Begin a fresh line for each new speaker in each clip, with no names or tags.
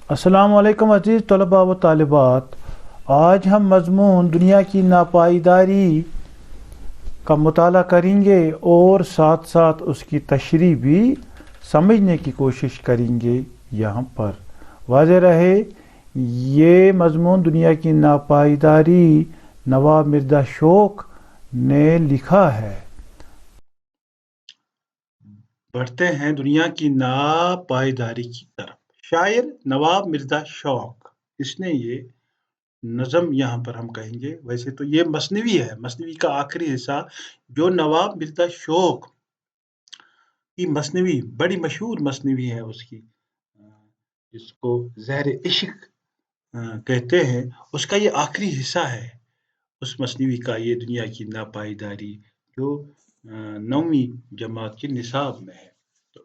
السلام علیکم عزیز طلباء و طالبات. آج ہم مضمون دنیا کی ناپائیداری کا مطالعہ کریں گے اور ساتھ ساتھ اس کی تشریح بھی سمجھنے کی کوشش کریں گے. یہاں پر واضح رہے یہ مضمون دنیا کی ناپائیداری نواب مرزا شوق نے لکھا ہے.
بڑھتے ہیں دنیا کی ناپائیداری کی طرف. شاعر نواب مرزا شوق، اس نے یہ نظم یہاں پر ہم کہیں گے. ویسے تو یہ مثنوی ہے، مثنوی کا آخری حصہ جو نواب مرزا شوق کی مثنوی، بڑی مشہور مثنوی ہے اس کی، جس کو زہر عشق کہتے ہیں، اس کا یہ آخری حصہ ہے. اس مثنوی کا یہ دنیا کی ناپائیداری جو 9ویں جماعت کے نصاب میں ہے. تو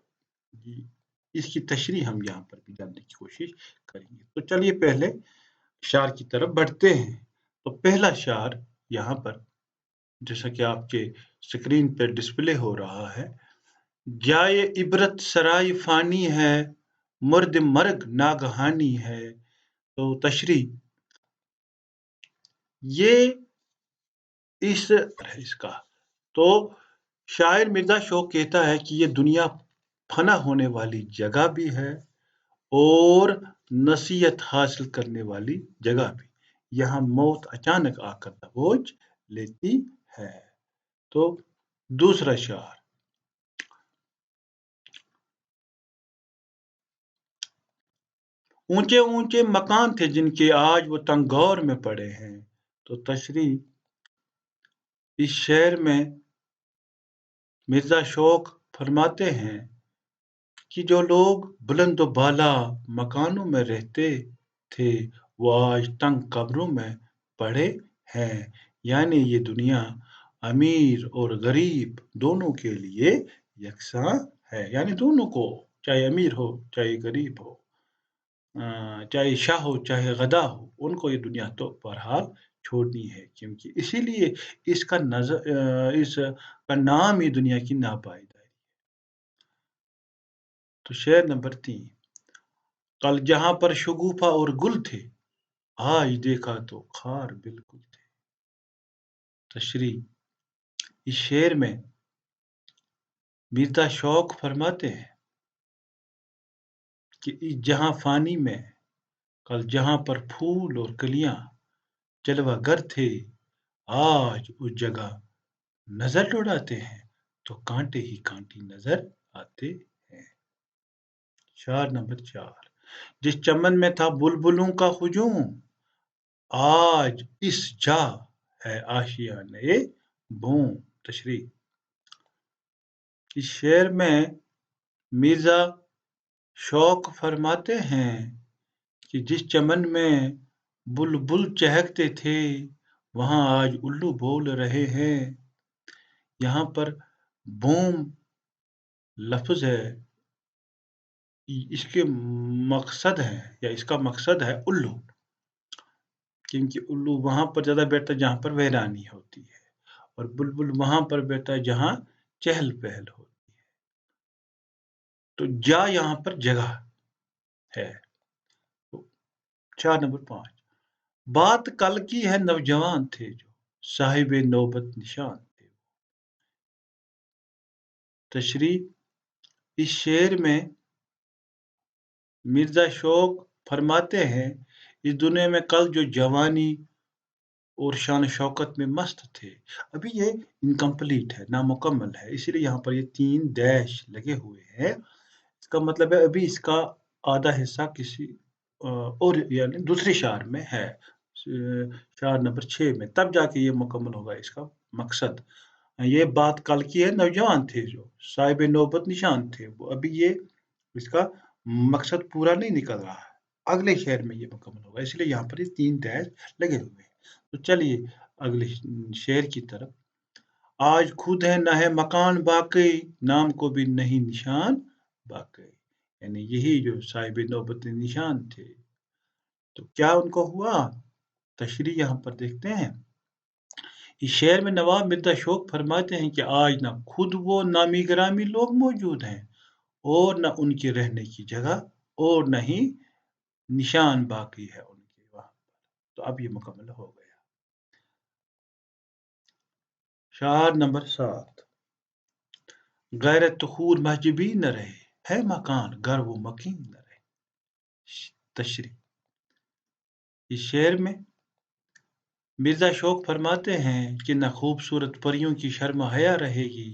اس کی تشریح ہم یہاں پر بھی جاننے کی کوشش کریں گے. تو چلیے پہلے شعر کی طرف بڑھتے ہیں. تو پہلا شعر یہاں پر جیسا کہ آپ کے سکرین پر ڈسپلے ہو رہا ہے. جائے عبرت سرائے فانی ہے، مرد مرگ ناگہانی ہے. تو تشریح یہ اس کا تو شاعر مرزا شوق کہتا ہے کہ یہ دنیا فنا ہونے والی جگہ بھی ہے اور نصیحت حاصل کرنے والی جگہ بھی. یہاں موت اچانک آ کر دبوچ لیتی ہے. تو دوسرا شعر. اونچے اونچے مکان تھے جن کے آج وہ تنگور میں پڑے ہیں. تو تشریح اس شعر میں مرزا شوق فرماتے ہیں کہ جو لوگ بلند و بالا مکانوں میں رہتے تھے وہ آج تنگ قبروں میں پڑے ہیں. یعنی یہ دنیا امیر اور غریب دونوں کے لیے یکساں ہے. یعنی دونوں کو، چاہے امیر ہو چاہے غریب ہو، چاہے شاہ ہو چاہے غدا ہو، ان کو یہ دنیا تو بہرحال چھوڑنی ہے. کیونکہ اسی لیے اس کا نام ہی دنیا کی ناپائیداری. تو شعر نمبر 3. کل جہاں پر شگوفہ اور گل تھے آج دیکھا تو خار بالکل تھے. تشریح اس شعر میں مرزا شوق فرماتے ہیں کہ جہاں فانی میں کل جہاں پر پھول اور کلیاں جلوہ گر تھے آج اس جگہ نظر دوڑاتے ہیں تو کانٹے ہی کانٹے نظر آتے ہیں. شعر نمبر 4. جس چمن میں تھا بلبلوں کا ہجوم آج اس جا ہے آشیانِ بوم. تشریح اس شعر میں مرزا شوق فرماتے ہیں کہ جس چمن میں بلبل چہکتے تھے وہاں آج الو بول رہے ہیں. یہاں پر بوم لفظ ہے، اس کے مقصد ہے یا اس کا مقصد ہے الو. کیونکہ الو وہاں پر زیادہ بیٹھتا ہے جہاں پر ویرانی ہوتی ہے اور بلبل وہاں پر بیٹھتا ہے جہاں چہل پہل ہوتی ہے. تو جا یہاں پر جگہ ہے. شعر نمبر 5. بات کل کی ہے نوجوان تھے جو صاحب نوبت نشان تھے. تشریح اس شعر میں مرزا شوق فرماتے ہیں اس دنیا میں کل جو جوانی اور شان شوکت میں مست تھے ابھی یہ انکمپلیٹ ہے، نامکمل ہے. اسی لیے یہاں پر یہ 3 ڈیش لگے ہوئے ہیں. اس کا مطلب ہے ابھی اس کا آدھا حصہ کسی اور یعنی دوسرے شعر میں ہے، شعر نمبر 6 میں، تب جا کے یہ مکمل ہوگا اس کا مقصد. یہ بات کل کی ہے نوجوان تھے جو صاحب نوبت نشان تھے، وہ ابھی یہ اس کا مقصد پورا نہیں نکل رہا ہے، اگلے شعر میں یہ مکمل ہوگا. اس لیے یہاں پر یہ 3 ڈیش لگے ہوئے ہیں. تو چلیے اگلے شعر کی طرف. آج خود ہے نہ ہے مکان باقی نام کو بھی نہیں نشان باقی. یعنی یہی جو صاحب نوبت نشان تھے تو کیا ان کو ہوا؟ تشریح یہاں پر دیکھتے ہیں. اس شعر میں نواب مرزا شوق فرماتے ہیں کہ آج نہ خود وہ نامی گرامی لوگ موجود ہیں اور نہ ان کے رہنے کی جگہ اور نہ ہی نشان باقی ہے ان کے وہاں پر۔ تو اب یہ مکمل ہو گیا۔ شعر نمبر 7، غیرت تخور محجبی نہ رہے، ہے مکان گر وہ مکین نہ رہے۔ تشریح، اس شعر میں مرزا شوق فرماتے ہیں کہ نہ خوبصورت پریوں کی شرم و حیا رہے گی،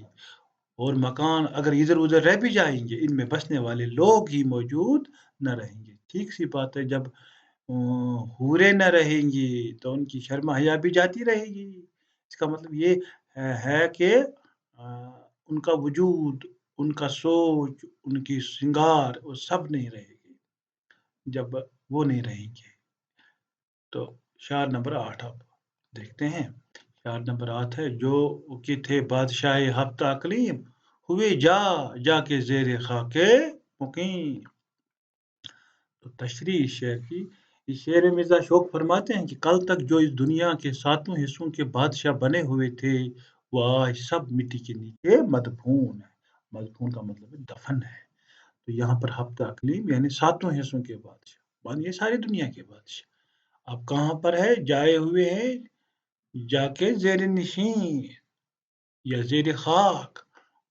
اور مکان اگر ادھر ادھر رہ بھی جائیں گے ان میں بسنے والے لوگ ہی موجود نہ رہیں گے۔ ٹھیک سی بات ہے، جب حوریں نہ رہیں گی تو ان کی شرم و حیا بھی جاتی رہے گی۔ اس کا مطلب یہ ہے کہ ان کا وجود، ان کا سوچ، ان کی سنگار وہ سب نہیں رہے گی جب وہ نہیں رہیں گے۔ تو شعر نمبر 8 اب دیکھتے ہیں۔ شعر نمبر 8 ہے، جو کہ تھے بادشاہ ہفتہ اقلیم، ہوئے جا جا کے زیر خاک مقیم۔ تو تشریح اس شعر کی، اس شعر میں مرزا شوق فرماتے ہیں کہ کل تک جو اس دنیا کے 7 حصوں کے بادشاہ بنے ہوئے تھے وہ آج سب مٹی کے نیچے مدفون ہے۔ مدفون کا مطلب ہے دفن ہے۔ تو یہاں پر ہفتہ اقلیم یعنی 7 حصوں کے بادشاہ، یہ ساری دنیا کے بادشاہ اب کہاں پر ہے؟ جائے ہوئے ہیں جا کے زیر نشین یا زیر خاک،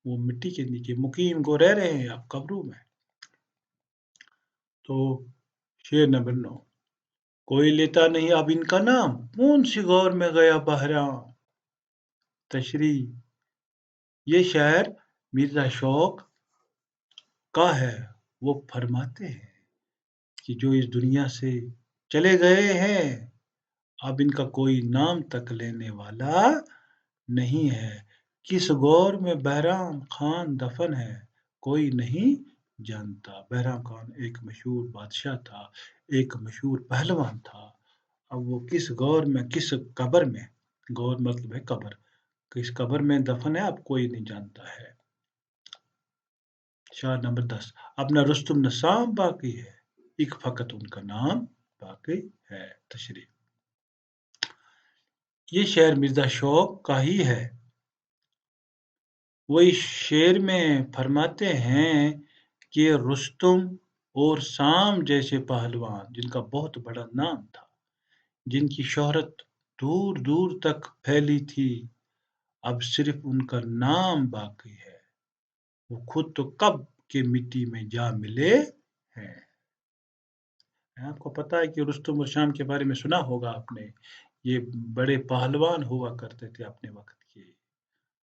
وہ مٹی کے نیچے مقیم کو رہ رہے ہیں اب قبروں میں۔ تو شعر نمبر 9، کوئی لیتا نہیں اب ان کا نام، کون سی غور میں گیا بحرام۔ تشریح، یہ شعر مرزا شوق کا ہے۔ وہ فرماتے ہیں کہ جو اس دنیا سے چلے گئے ہیں اب ان کا کوئی نام تک لینے والا نہیں ہے۔ کس غور میں بہرام خان دفن ہے کوئی نہیں جانتا۔ بہرام خان ایک مشہور بادشاہ تھا، ایک مشہور پہلوان تھا۔ اب وہ کس غور میں، کس قبر میں، غور مطلب ہے قبر، کس قبر میں دفن ہے اب کوئی نہیں جانتا ہے۔ شعر نمبر 10، اپنا رستم نہ سام باقی ہے، ایک فقط ان کا نام باقی ہے۔ تشریح، یہ شعر مرزا شوق کا ہی ہے۔ وہ اس شعر میں فرماتے ہیں کہ رستم اور سام جیسے پہلوان جن کا بہت بڑا نام تھا، جن کی شہرت دور دور تک پھیلی تھی، اب صرف ان کا نام باقی ہے، وہ خود تو کب کے مٹی میں جا ملے ہیں۔ آپ کو پتا ہے کہ رستم اور شام کے بارے میں سنا ہوگا آپ نے، یہ بڑے پہلوان ہوا کرتے تھے اپنے وقت کے،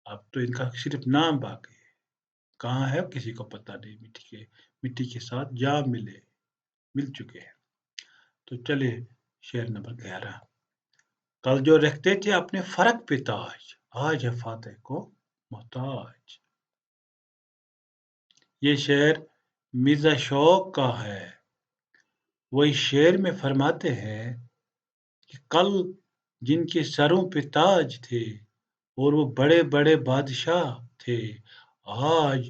اب تو ان کا صرف نام باقی ہے، کہاں ہے کسی کو پتا نہیں، مٹی کے ساتھ جا مل چکے ہیں۔ تو چلے شعر نمبر 11، کل جو رکھتے تھے اپنے فرق پہ تاج، آج ہے فاتح کو محتاج۔ یہ شعر مرزا شوق کا ہے۔ وہ اس شعر میں فرماتے ہیں کہ کل جن کے سروں پہ تاج تھے اور وہ بڑے بڑے بادشاہ تھے، آج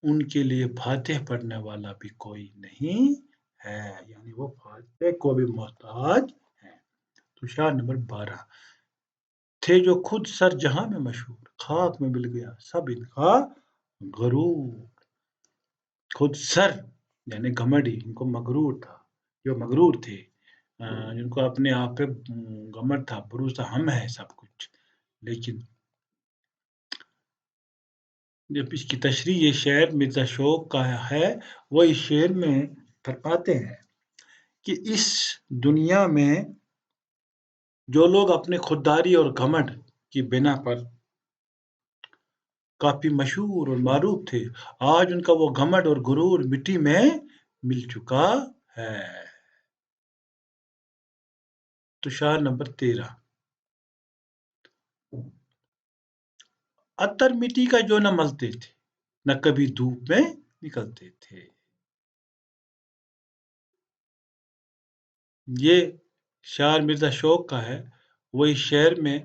ان کے لیے فاتح پڑھنے والا بھی کوئی نہیں ہے، یعنی وہ فاتح کو بھی محتاج ہیں۔ تو شعر نمبر 12، تھے جو خود سر جہاں میں مشہور، خاک میں مل گیا سب ان کا غرور۔ خود سر یعنی گھمنڈی، ان کو مغرور تھا، جو مغرور تھے، جن کو اپنے آپ پہ گھمنڈ تھا، بھروسہ ہم ہے سب کچھ، لیکن جب اس کی تشریح یہ شعر مرزا شوق کا ہے، وہ اس شعر میں فرماتے ہیں کہ اس دنیا میں جو لوگ اپنے خودداری اور گھمنڈ کی بنا پر کافی مشہور اور معروف تھے، آج ان کا وہ گھمنڈ اور غرور مٹی میں مل چکا ہے۔ تو شعر نمبر 13، عطر مٹی کا جو نہ ملتے تھے، نہ کبھی دھوپ میں نکلتے تھے۔ یہ شعر مرزا شوق کا ہے۔ وہ اس شعر میں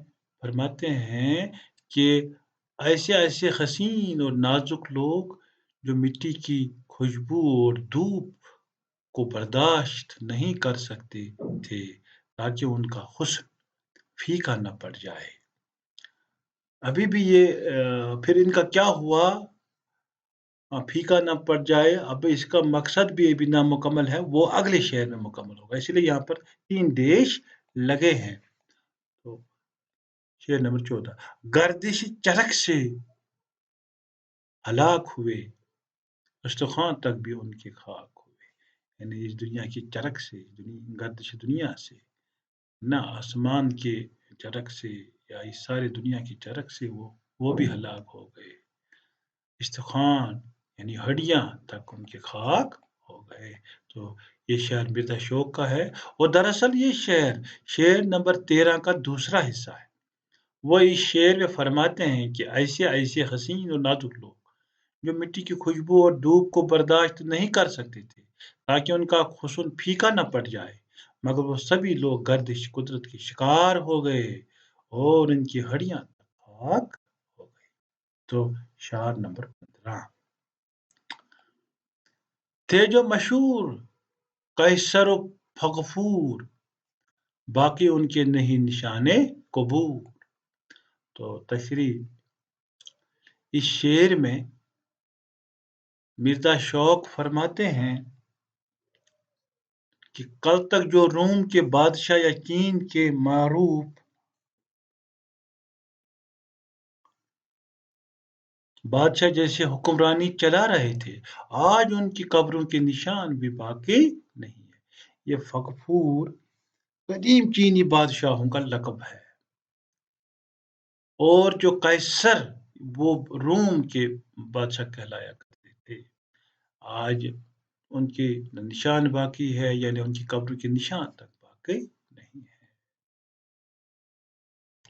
فرماتے ہیں کہ ایسے ایسے حسین اور نازک لوگ جو مٹی کی خوشبو اور دھوپ کو برداشت نہیں کر سکتے تھے تاکہ ان کا حسن پھیکا نہ پڑ جائے۔ ابھی بھی یہ پھر ان کا کیا ہوا پھیکا نہ پڑ جائے. اب اس کا مقصد بھی ابھی نامکمل ہے، وہ اگلے شعر میں مکمل ہوگا، اسی لیے یہاں پر 3 دیش لگے ہیں. تو شعر نمبر 14. گردش چرخ سے ہلاک ہوئے، استخوان تک بھی ان کے خاک ہوئے. یعنی اس دنیا کی چرخ سے، گردش دنیا سے، نہ آسمان کے چرخ سے یا اس ساری دنیا کی چرخ سے وہ بھی ہلاک ہو گئے. استخوان یعنی ہڈیاں تک ان کے خاک ہو گئے. تو یہ شعر مرزا شوق کا ہے، اور دراصل یہ شعر نمبر 13 کا دوسرا حصہ ہے. وہ اس شعر میں فرماتے ہیں کہ ایسے حسین اور نازک لوگ جو مٹی کی خوشبو اور دھوپ کو برداشت نہیں کر سکتے تھے تاکہ ان کا حسن پھیکا نہ پڑ جائے، مگر وہ سبھی لوگ گردش قدرت کے شکار ہو گئے اور ان کی ہڈیاں تک خاک ہو گئی. تو شعر نمبر 15. تھے جو مشہور قیصر و فغفور، باقی ان کے نہیں نشانے قبور. تو تشریح اس شعر میں مرزا شوق فرماتے ہیں کہ کل تک جو روم کے بادشاہ یا چین کے معروف بادشاہ جیسے حکمرانی چلا رہے تھے، آج ان کی قبروں کے نشان بھی باقی نہیں ہے. یہ فغفور قدیم چینی بادشاہوں کا لقب ہے، اور جو قیصر وہ روم کے بادشاہ کہلایا کرتے تھے، آج ان کے نشان باقی ہے، یعنی ان کی قبر کے نشان تک باقی نہیں ہے.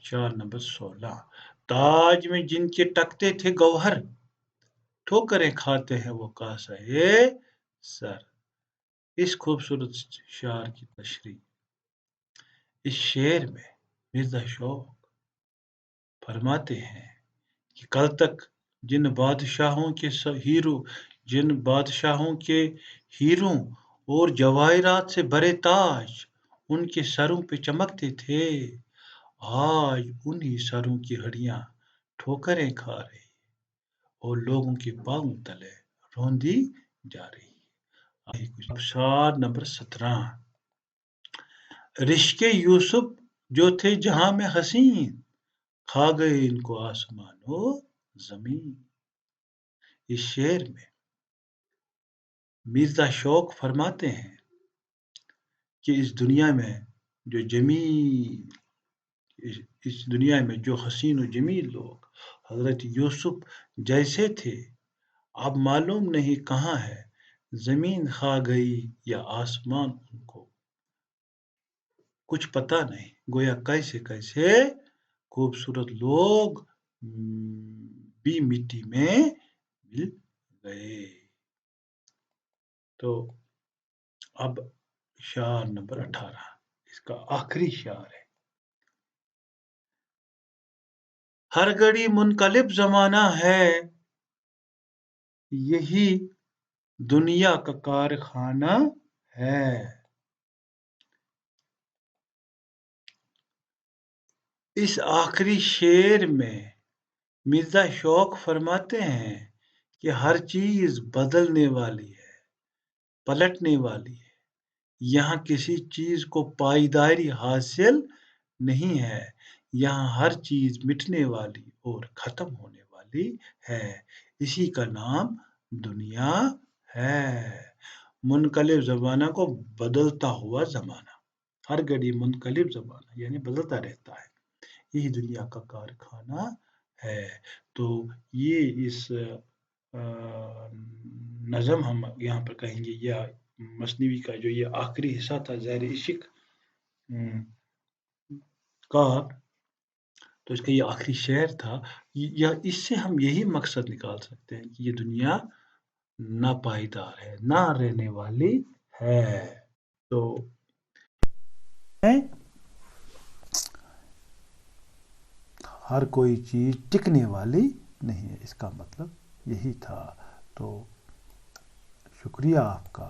شعر نمبر 16. تاج میں جن کے ٹکتے تھے گوہر، ٹھوکریں کھاتے ہیں وہ کاسے سر. اس خوبصورت شعر کی تشریح اس شعر میں مرزا شوق فرماتے ہیں کہ کل تک جن بادشاہوں کے ہیروں اور جواہرات سے بھرے تاج ان کے سروں پہ چمکتے تھے، آج انہی سروں کی ہڈیاں ٹھوکریں کھا رہی اور لوگوں کے پاؤں تلے روندی جا رہی. شعر نمبر 17. رشک یوسف جو تھے جہاں میں حسین، کھا گئے ان کو آسمان و زمین. اس شعر میں مرزا شوق فرماتے ہیں کہ اس دنیا میں جو حسین و جمیل لوگ حضرت یوسف جیسے تھے، اب معلوم نہیں کہاں ہے، زمین کھا گئی یا آسمان ان کو کچھ پتا نہیں. گویا کیسے خوبصورت لوگ بھی مٹی میں مل گئے. تو اب شعر نمبر 18 اس کا آخری شعر ہے. ہر گھڑی منقلب زمانہ ہے، یہی دنیا کا کارخانہ ہے. اس آخری شعر میں مرزا شوق فرماتے ہیں کہ ہر چیز بدلنے والی ہے، پلٹنے والی ہے، یہاں کسی چیز کو پائیداری حاصل نہیں ہے، یہاں ہر چیز مٹنے والی اور ختم ہونے والی ہے، اسی کا نام دنیا ہے. منقلب زمانہ کو بدلتا ہوا زمانہ، ہر گھڑی منقلب زمانہ یعنی بدلتا رہتا ہے، یہی دنیا کا کارخانہ ہے. تو یہ اس نظم ہم یہاں پر کہیں گے، یا مثنوی کا جو یہ آخری حصہ تھا زہر عشق کا، تو اس کا یہ آخری شعر تھا. یا اس سے ہم یہی مقصد نکال سکتے ہیں کہ یہ دنیا ناپائیدار ہے، نہ رہنے والی ہے. تو
ہر کوئی چیز ٹکنے والی نہیں ہے، اس کا مطلب یہی تھا. تو شکریہ آپ کا.